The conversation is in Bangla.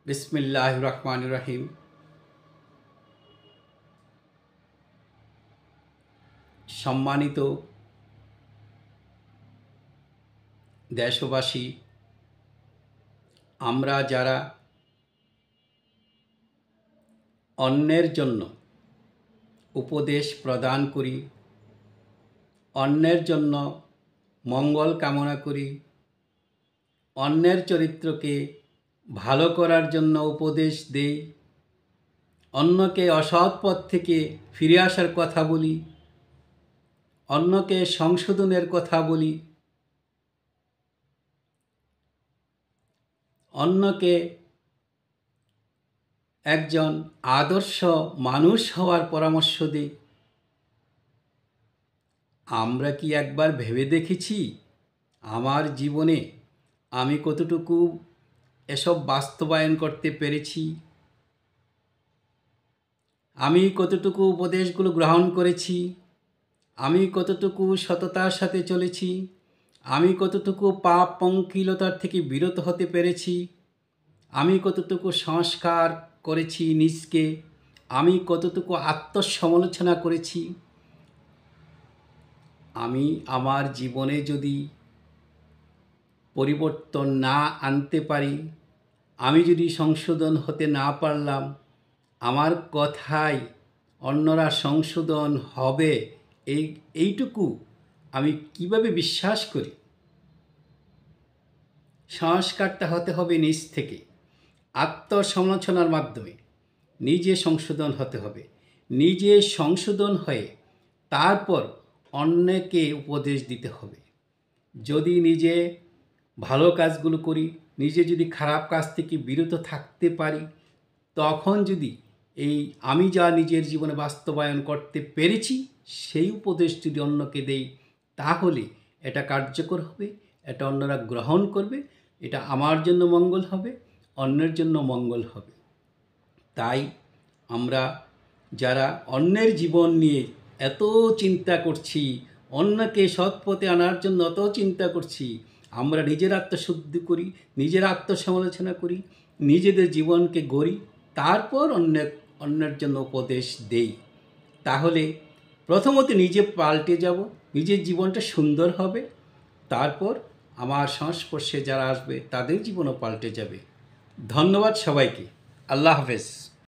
বিসমিল্লাহির রহমানির রহিম। সম্মানিত দেশবাসী, আমরা যারা অন্যের জন্য উপদেশ প্রদান করি, অন্যের জন্য মঙ্গল কামনা করি, অন্যের চরিত্রকে ভালো করার জন্য উপদেশ দেই, অন্যকে অসৎ পথ থেকে ফিরে আসার কথা বলি, অন্যকে সংশোধনের কথা বলি, অন্যকে একজন আদর্শ মানুষ হওয়ার পরামর্শ দিই। আমরা কি একবার ভেবে দেখেছি আমার জীবনে আমি কতটুকু এসব বাস্তবায়ন করতে পেরেছি? আমি কতটুকু উপদেশগুলো গ্রহণ করেছি? আমি কতটুকু সততার সাথে চলেছি? আমি কতটুকু পাপ পঙ্কিলতার থেকে বিরত হতে পেরেছি? আমি কতটুকু সংস্কার করেছি নিজকে? আমি কতটুকু আত্মসমালোচনা করেছি? আমি আমার জীবনে যদি পরিবর্তন না আনতে পারি, আমি যদি সংশোধন হতে না পারলাম, আমার কথায় অন্যরা সংশোধন হবে এইটুকু আমি কিভাবে বিশ্বাস করি? সংস্কারটা হতে হবে নিজ থেকে, আত্মসমালোচনার মাধ্যমে নিজে সংশোধন হতে হবে। নিজে সংশোধন হয়ে তারপর অন্যকে উপদেশ দিতে হবে। যদি নিজে ভালো কাজগুলো করি, নিজে যদি খারাপ কাজ থেকে বিরত থাকতে পারি, তখন যদি এই আমি যা নিজের জীবনে বাস্তবায়ন করতে পেরেছি সেই উপদেশ যদি অন্যকে দেই, তাহলে এটা কার্যকর হবে, এটা অন্যরা গ্রহণ করবে, এটা আমার জন্য মঙ্গল হবে, অন্যের জন্য মঙ্গল হবে। তাই আমরা যারা অন্যের জীবন নিয়ে এত চিন্তা করছি, অন্যকে সৎ পথে আনার জন্য অত চিন্তা করছি, আমরা নিজের আত্মশুদ্ধি করি, নিজের আত্মসমালোচনা করি, নিজেদের জীবনকে গড়ি, তারপর অন্যের জন্য উপদেশ দেই, তাহলে প্রথমত নিজে পাল্টে যাব, নিজের জীবনটা সুন্দর হবে, তারপর আমার সংস্পর্শে যারা আসবে তাদের জীবনও পাল্টে যাবে। ধন্যবাদ সবাইকে। আল্লাহ হাফেজ।